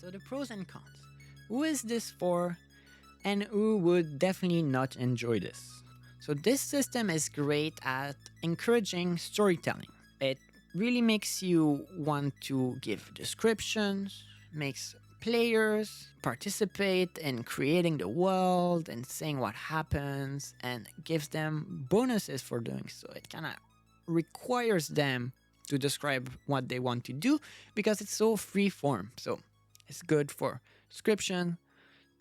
So the pros and cons. Who is this for, and who would definitely not enjoy this? So this system is great at encouraging storytelling. It really makes you want to give descriptions, makes players participate in creating the world and saying what happens, and gives them bonuses for doing so. It kind of requires them to describe what they want to do because it's so free form. So it's good for description,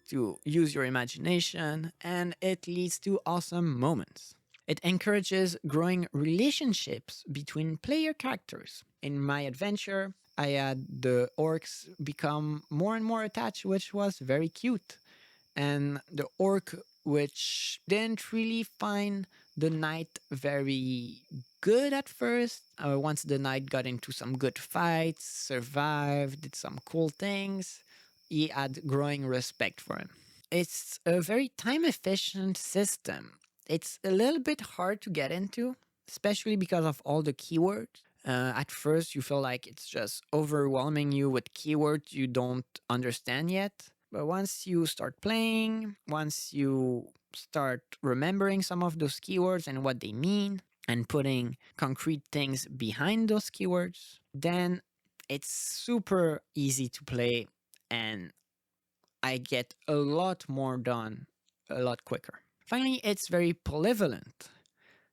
to use your imagination, and it leads to awesome moments. It encourages growing relationships between player characters. In my adventure, I had the orcs become more and more attached, which was very cute. And the orc, which didn't really find the knight very good at first, once the knight got into some good fights, survived, did some cool things, he had growing respect for him. It's a very time efficient system. It's a little bit hard to get into, especially because of all the keywords. At first, you feel like it's just overwhelming you with keywords you don't understand yet. But once you start playing, once you start remembering some of those keywords and what they mean, and putting concrete things behind those keywords, then it's super easy to play, and I get a lot more done a lot quicker. Finally, it's very polyvalent.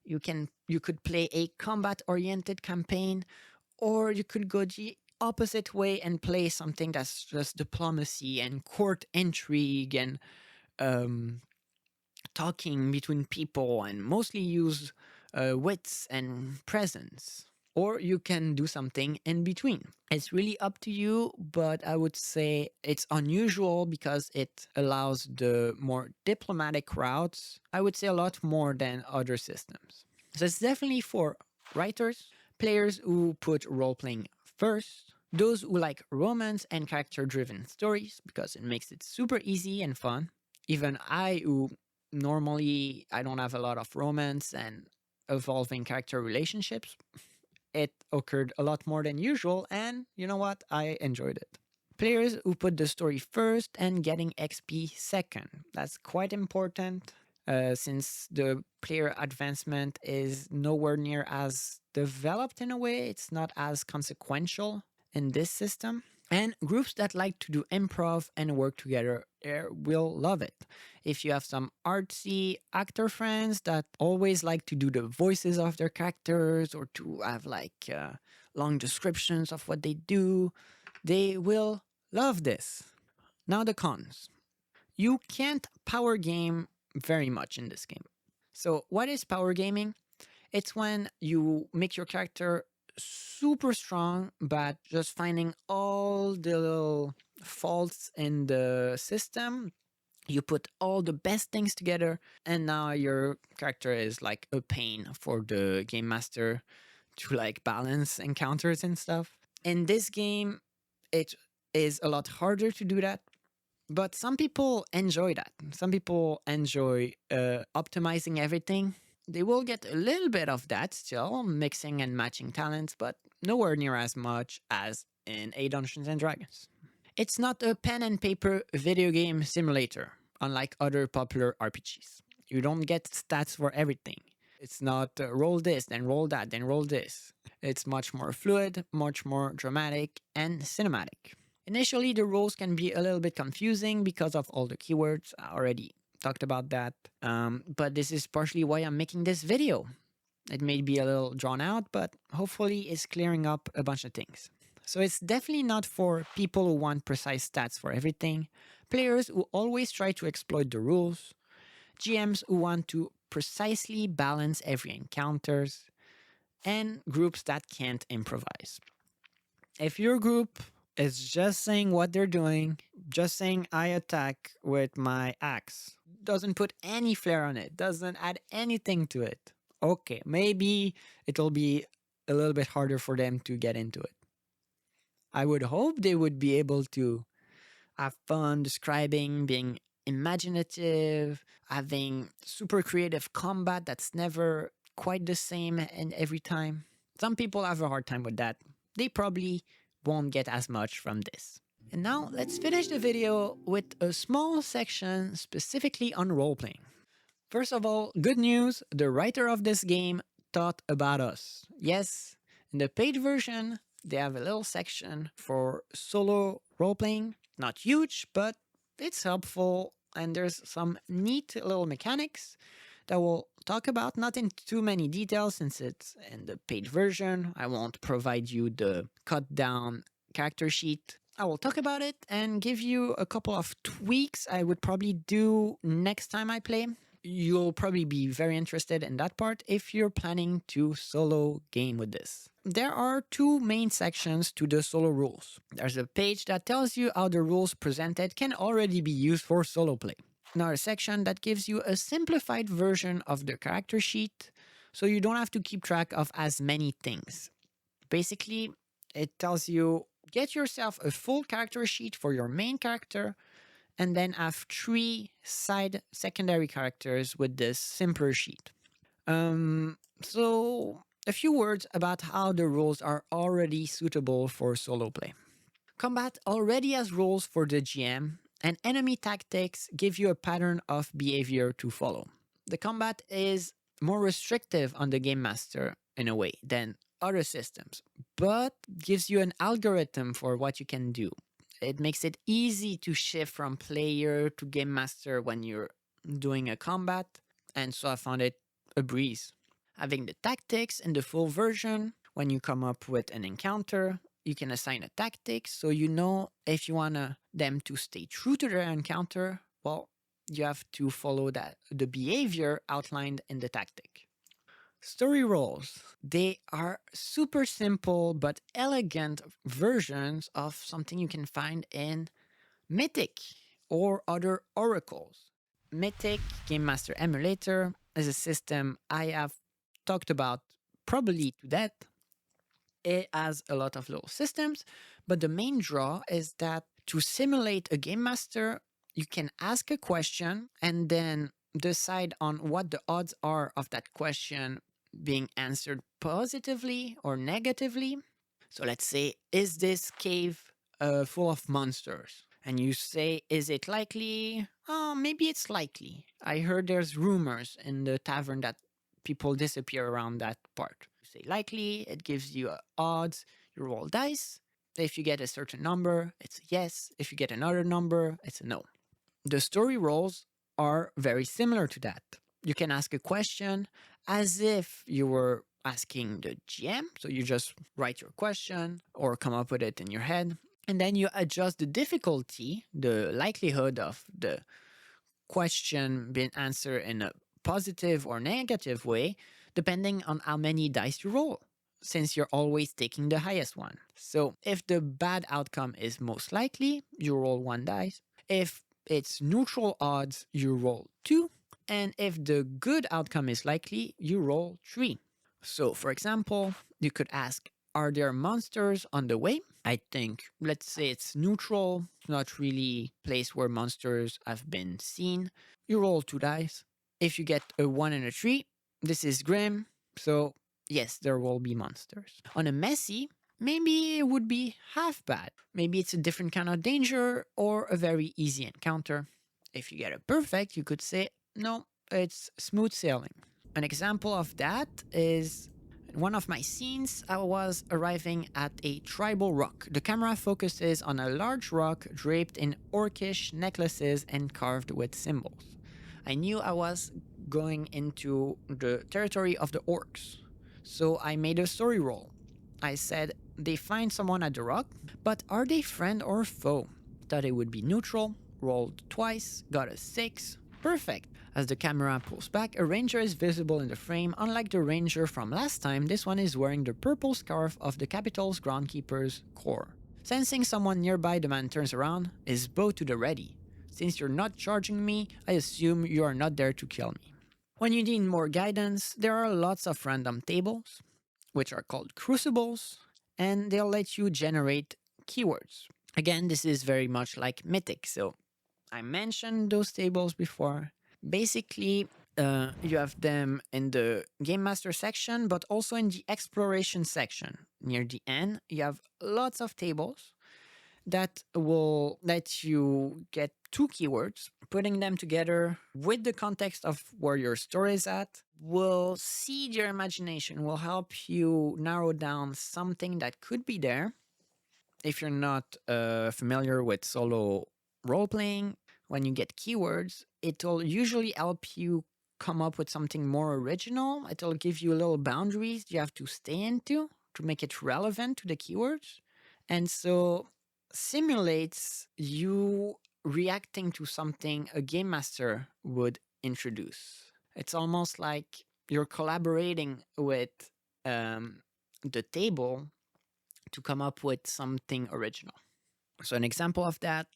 You could play a combat-oriented campaign, or you could go the opposite way and play something that's just diplomacy and court intrigue and talking between people, and mostly use wits and presence. Or you can do something in between. It's really up to you, but I would say it's unusual because it allows the more diplomatic routes, I would say a lot more than other systems. So it's definitely for writers, players who put role-playing first, those who like romance and character-driven stories because it makes it super easy and fun. Even I, who normally I don't have a lot of romance and evolving character relationships, it occurred a lot more than usual, and you know what? I enjoyed it. Players who put the story first and getting XP second. That's quite important since the player advancement is nowhere near as developed in a way. It's not as consequential in this system. And groups that like to do improv and work together will love it. If you have some artsy actor friends that always like to do the voices of their characters or to have like long descriptions of what they do, they will love this. Now the cons. You can't power game very much in this game. So what is power gaming? It's when you make your character super strong, but just finding all the little faults in the system. You put all the best things together, and now your character is like a pain for the game master to like balance encounters and stuff. In this game, it is a lot harder to do that, but some people enjoy that. Some people enjoy optimizing everything. They will get a little bit of that still, mixing and matching talents, but nowhere near as much as in a Dungeons & Dragons. It's not a pen and paper video game simulator, unlike other popular RPGs. You don't get stats for everything. It's not roll this, then roll that, then roll this. It's much more fluid, much more dramatic, and cinematic. Initially, the rules can be a little bit confusing because of all the keywords. I already talked about that. But this is partially why I'm making this video. It may be a little drawn out, but hopefully it's clearing up a bunch of things. So it's definitely not for people who want precise stats for everything, players who always try to exploit the rules, GMs who want to precisely balance every encounters, and groups that can't improvise. If your group is just saying what they're doing, just saying I attack with my axe, doesn't put any flair on it, doesn't add anything to it, okay, maybe it'll be a little bit harder for them to get into it. I would hope they would be able to have fun describing, being imaginative, having super creative combat that's never quite the same in every time. Some people have a hard time with that. They probably won't get as much from this. And now let's finish the video with a small section specifically on role-playing. First of all, good news, the writer of this game thought about us. Yes, in the paid version, they have a little section for solo role-playing. Not huge, but it's helpful, and there's some neat little mechanics that we'll talk about, not in too many details since it's in the paid version. I won't provide you the cut down character sheet. I will talk about it and give you a couple of tweaks I would probably do next time I play. You'll probably be very interested in that part if you're planning to solo game with this. There are two main sections to the solo rules. There's a page that tells you how the rules presented can already be used for solo play. Another section that gives you a simplified version of the character sheet, so you don't have to keep track of as many things. Basically, it tells you get yourself a full character sheet for your main character, and then have 3 side secondary characters with this simpler sheet. So a few words about how the rules are already suitable for solo play. Combat already has rules for the GM, and enemy tactics give you a pattern of behavior to follow. The combat is more restrictive on the Game Master in a way than other systems, but gives you an algorithm for what you can do. It makes it easy to shift from player to Game Master when you're doing a combat, and so I found it a breeze. Having the tactics in the full version, when you come up with an encounter, you can assign a tactic so you know if you want them to stay true to their encounter, well, you have to follow the behavior outlined in the tactic. Story roles. They are super simple but elegant versions of something you can find in Mythic or other oracles. Mythic Game Master Emulator is a system I have talked about probably to death. It has a lot of little systems, but the main draw is that to simulate a Game Master, you can ask a question and then decide on what the odds are of that question being answered positively or negatively. So let's say, is this cave full of monsters? And you say, is it likely? Oh, maybe it's likely. I heard there's rumors in the tavern that people disappear around that part. You say likely, it gives you odds, you roll dice. If you get a certain number, it's a yes. If you get another number, it's a no. The story rolls are very similar to that. You can ask a question as if you were asking the GM. So you just write your question or come up with it in your head. And then you adjust the difficulty, the likelihood of the question being answered in a positive or negative way, depending on how many dice you roll, since you're always taking the highest one. So if the bad outcome is most likely, you roll 1 dice. If it's neutral odds, you roll 2. And if the good outcome is likely, you roll 3. So for example, you could ask, are there monsters on the way? I think, let's say it's neutral, not really a place where monsters have been seen. You roll 2 dice. If you get a 1 and a 3, this is grim, so yes, there will be monsters. On a messy, maybe it would be half bad. Maybe it's a different kind of danger or a very easy encounter. If you get a perfect, you could say, no, it's smooth sailing. An example of that is in one of my scenes, I was arriving at a tribal rock. The camera focuses on a large rock draped in orcish necklaces and carved with symbols. I knew I was going into the territory of the orcs, so I made a story roll. I said, they find someone at the rock, but are they friend or foe? Thought it would be neutral, rolled twice, got a 6. Perfect. As the camera pulls back, a ranger is visible in the frame. Unlike the ranger from last time, this one is wearing the purple scarf of the capital's groundkeeper's corps. Sensing someone nearby, the man turns around, his bow to the ready. Since you're not charging me, I assume you are not there to kill me. When you need more guidance, there are lots of random tables, which are called crucibles, and they'll let you generate keywords. Again, this is very much like Mythic, so I mentioned those tables before. Basically, you have them in the Game Master section, but also in the Exploration section. Near the end, you have lots of tables that will let you get two keywords. Putting them together with the context of where your story is at will seed your imagination, will help you narrow down something that could be there. If you're not familiar with solo role playing, when you get keywords, it'll usually help you come up with something more original. It'll give you little boundaries you have to stay into to make it relevant to the keywords. And so simulates you reacting to something a game master would introduce. It's almost like you're collaborating with the table to come up with something original. So an example of that,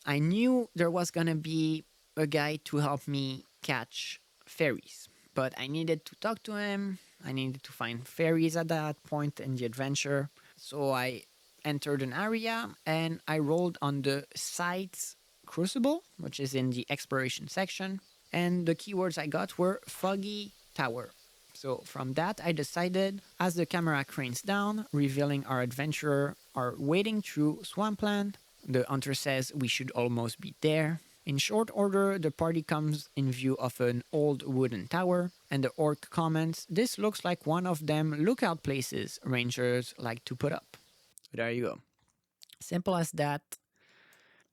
I knew there was going to be a guy to help me catch fairies, but I needed to talk to him. I needed to find fairies at that point in the adventure. So I entered an area and I rolled on the site's crucible, which is in the exploration section. And the keywords I got were foggy tower. So from that, I decided, as the camera cranes down, revealing our adventurer are wading through swampland. The hunter says we should almost be there. In short order, the party comes in view of an old wooden tower, and the orc comments, "This looks like one of them lookout places rangers like to put up." There you go. Simple as that.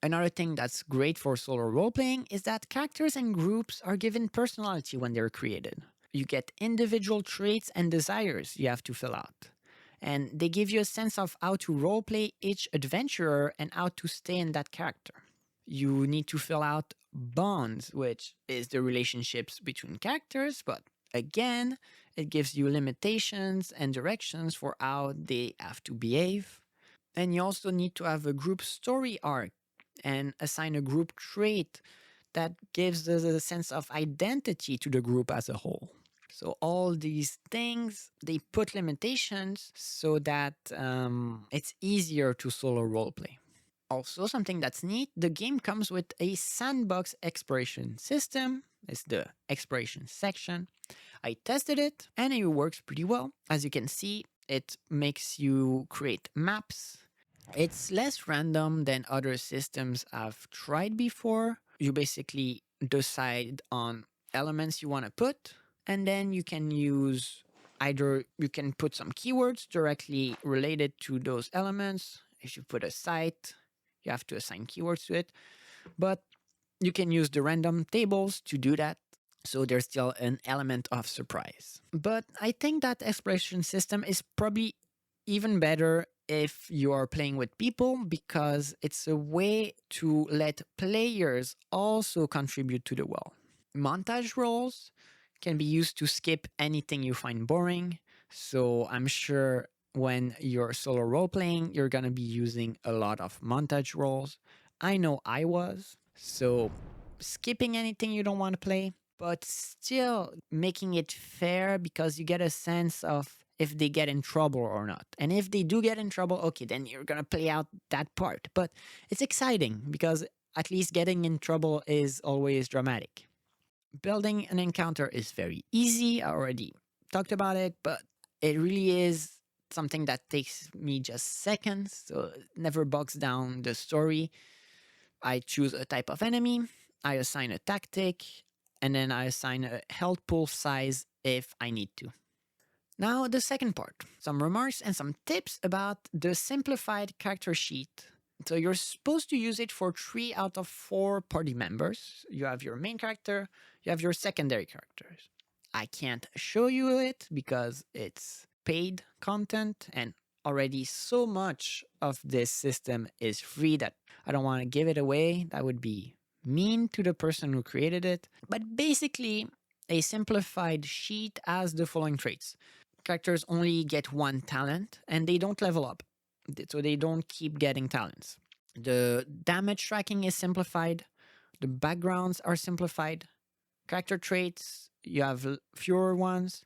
Another thing that's great for solo role-playing is that characters and groups are given personality when they're created. You get individual traits and desires you have to fill out. And they give you a sense of how to roleplay each adventurer and how to stay in that character. You need to fill out bonds, which is the relationships between characters, but again, it gives you limitations and directions for how they have to behave. And you also need to have a group story arc and assign a group trait that gives the sense of identity to the group as a whole. So all these things, they put limitations so that it's easier to solo roleplay. Also, something that's neat, the game comes with a sandbox exploration system. It's the exploration section. I tested it and it works pretty well. As you can see, it makes you create maps. It's less random than other systems I've tried before. You basically decide on elements you want to put, and then you can use either you can put some keywords directly related to those elements. If you put a site, you have to assign keywords to it, but you can use the random tables to do that. So there's still an element of surprise. But I think that exploration system is probably even better if you are playing with people because it's a way to let players also contribute to the world. Montage roles can be used to skip anything you find boring. So I'm sure when you're solo role playing, you're going to be using a lot of montage roles. I know I was. So skipping anything you don't want to play, but still making it fair because you get a sense of if they get in trouble or not. And if they do get in trouble, okay, then you're going to play out that part. But it's exciting because at least getting in trouble is always dramatic. Building an encounter is very easy. I already talked about it, but it really is something that takes me just seconds. So it never bogs down the story. I choose a type of enemy, I assign a tactic, and then I assign a health pool size if I need to. Now, the second part, some remarks and some tips about the simplified character sheet. So you're supposed to use it for 3 out of 4 party members. You have your main character, you have your secondary characters. I can't show you it because it's paid content and already so much of this system is free that I don't want to give it away. That would be mean to the person who created it. But basically, a simplified sheet has the following traits. Characters only get 1 talent and they don't level up. So they don't keep getting talents. The damage tracking is simplified. The backgrounds are simplified. Character traits, you have fewer ones.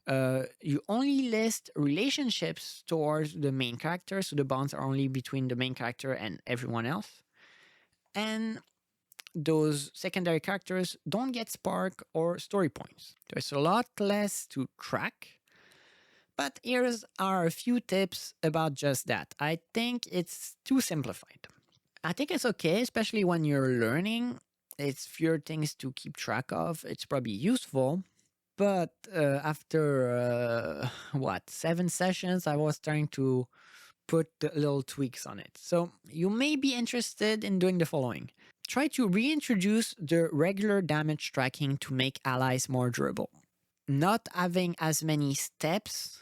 You only list relationships towards the main character, so the bonds are only between the main character and everyone else. And those secondary characters don't get spark or story points. There's a lot less to track, But here's are a few tips about just that. I think it's too simplified. I think it's okay, especially when you're learning. It's fewer things to keep track of. It's probably useful. But after, 7 sessions, I was trying to put the little tweaks on it. So you may be interested in doing the following. Try to reintroduce the regular damage tracking to make allies more durable. Not having as many steps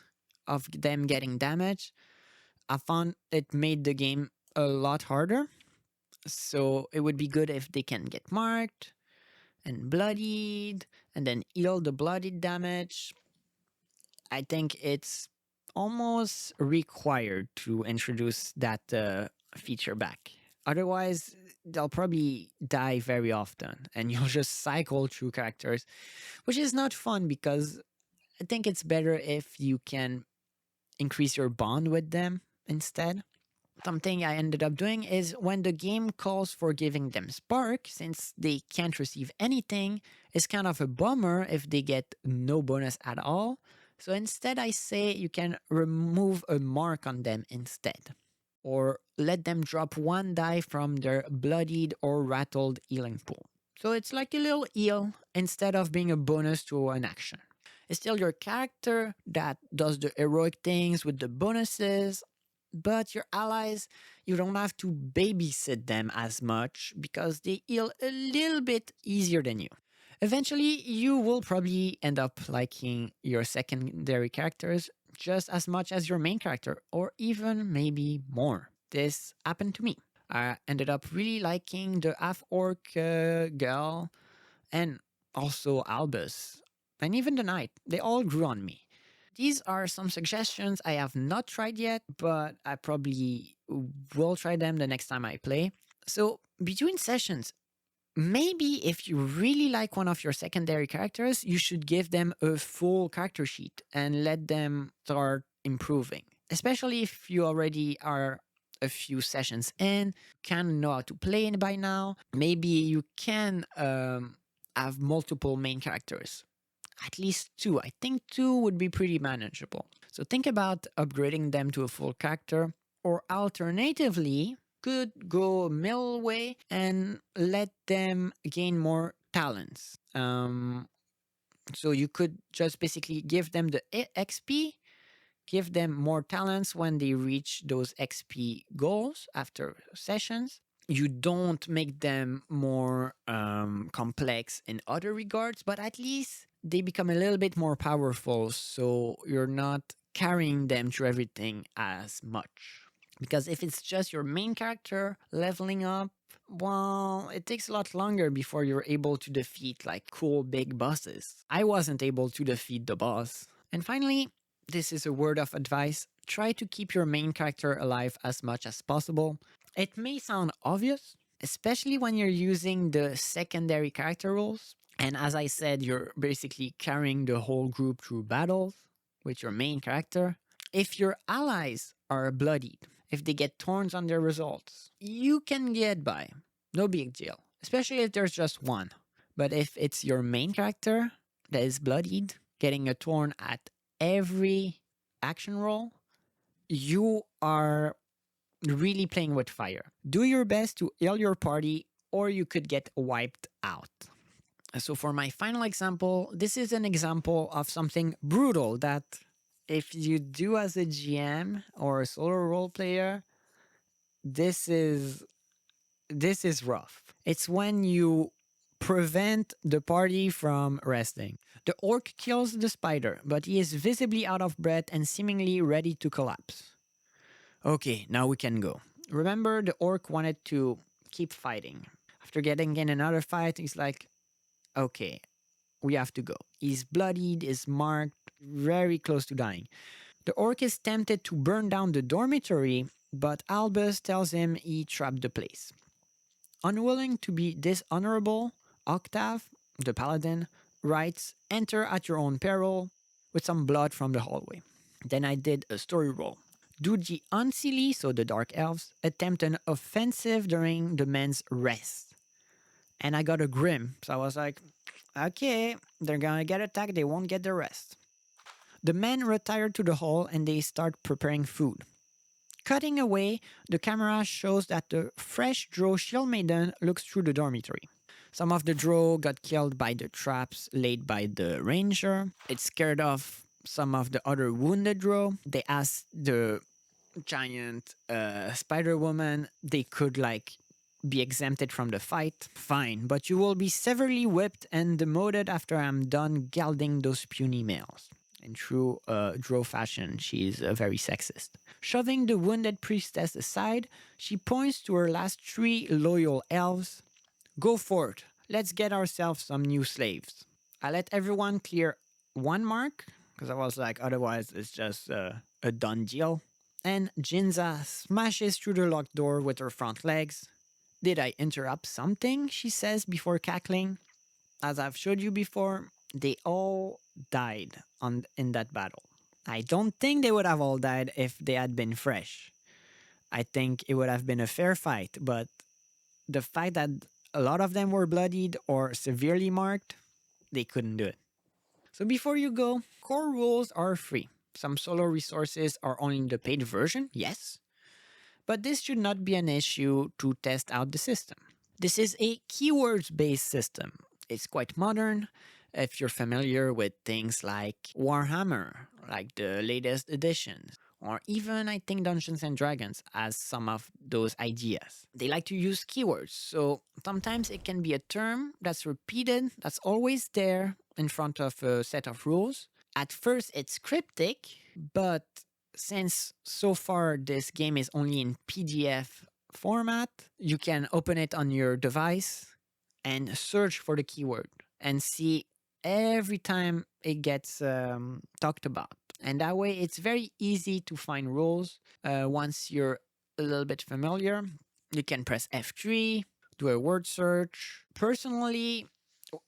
of them getting damage, I found it made the game a lot harder. So it would be good if they can get marked and bloodied and then heal the bloodied damage. I think it's almost required to introduce that feature back. Otherwise, they'll probably die very often and you'll just cycle through characters, which is not fun because I think it's better if you can increase your bond with them instead. Something I ended up doing is when the game calls for giving them spark, since they can't receive anything, it's kind of a bummer if they get no bonus at all. So instead, I say you can remove a mark on them instead, or let them drop one die from their bloodied or rattled healing pool. So it's like a little heal instead of being a bonus to an action. It's still your character that does the heroic things with the bonuses, but your allies, you don't have to babysit them as much because they heal a little bit easier than you. Eventually, you will probably end up liking your secondary characters just as much as your main character, or even maybe more. This happened to me. I ended up really liking the half-orc girl and also Albus, and even the knight. They all grew on me. These are some suggestions I have not tried yet, but I probably will try them the next time I play. So, between sessions, maybe if you really like one of your secondary characters, you should give them a full character sheet and let them start improving. Especially if you already are a few sessions in, can know how to play it by now. Maybe you can have multiple main characters. At least 2. I think 2 would be pretty manageable. So think about upgrading them to a full character, or alternatively, could go middle way and let them gain more talents. So you could just basically give them the XP, give them more talents when they reach those XP goals after sessions. You don't make them more complex in other regards, but at least they become a little bit more powerful, so you're not carrying them through everything as much. Because if it's just your main character leveling up, well, it takes a lot longer before you're able to defeat like cool big bosses. I wasn't able to defeat the boss. And finally, this is a word of advice. Try to keep your main character alive as much as possible. It may sound obvious, especially when you're using the secondary character roles. And as I said, you're basically carrying the whole group through battles with your main character. If your allies are bloodied, if they get thorns on their results, you can get by. No big deal, especially if there's just one. But if it's your main character that is bloodied, getting a thorn at every action roll, you are really playing with fire. Do your best to heal your party, or you could get wiped out. So for my final example, this is an example of something brutal that if you do as a GM or a solo role player, this is rough. It's when you prevent the party from resting. The orc kills the spider, but he is visibly out of breath and seemingly ready to collapse. Okay, now we can go. Remember, the orc wanted to keep fighting. After getting in another fight, he's like, okay, we have to go. He's bloodied, is marked, very close to dying. The orc is tempted to burn down the dormitory, but Albus tells him he trapped the place. Unwilling to be dishonorable, Octave, the paladin, writes, enter at your own peril, with some blood from the hallway. Then I did a story roll. Do the Unseelie, so the Dark Elves, attempt an offensive during the men's rest? And I got a Grim, so I was like, okay, they're gonna get attacked, they won't get the rest. The men retire to the hall and they start preparing food. Cutting away, the camera shows that the fresh Drow shield maiden looks through the dormitory. Some of the Drow got killed by the traps laid by the ranger. It scared off some of the other wounded Drow. They asked the giant spider woman they could be exempted from the fight. Fine, but you will be severely whipped and demoted after I'm done gelding those puny males. In true Drow fashion, she's very sexist. Shoving the wounded priestess aside, she points to her last 3 loyal elves. Go for it. Let's get ourselves some new slaves. I let everyone clear 1 mark, because I was like, otherwise it's just a done deal. And Jinza smashes through the locked door with her front legs. Did I interrupt something? She says before cackling. As I've showed you before, they all died in that battle. I don't think they would have all died if they had been fresh. I think it would have been a fair fight, but the fact that a lot of them were bloodied or severely marked, they couldn't do it. So before you go, core rules are free. Some solo resources are only in the paid version, yes, but this should not be an issue to test out the system. This is a keywords-based system. It's quite modern. If you're familiar with things like Warhammer, like the latest editions, or even I think Dungeons and Dragons has some of those ideas. They like to use keywords, so sometimes it can be a term that's repeated, that's always there in front of a set of rules. At first it's cryptic, but since so far this game is only in PDF format, you can open it on your device and search for the keyword and see every time it gets talked about. And that way it's very easy to find rules. Once you're a little bit familiar, you can press F3, do a word search. Personally,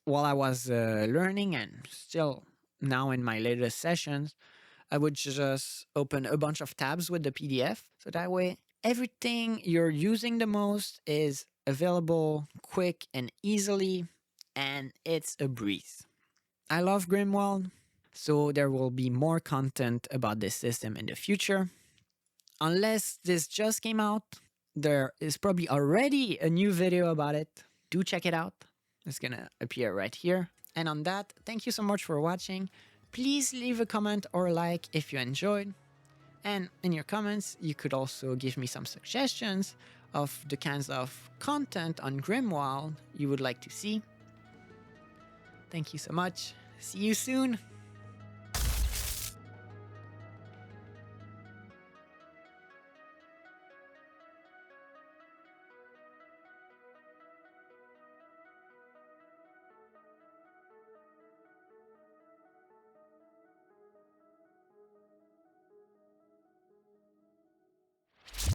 while I was learning and still now in my latest sessions, I would just open a bunch of tabs with the PDF. So that way, everything you're using the most is available quick and easily, and it's a breeze. I love Grimwild, so there will be more content about this system in the future. Unless this just came out, there is probably already a new video about it. Do check it out. It's gonna appear right here. And on that, thank you so much for watching. Please leave a comment or a like if you enjoyed. And in your comments, you could also give me some suggestions of the kinds of content on Grimwild you would like to see. Thank you so much. See you soon.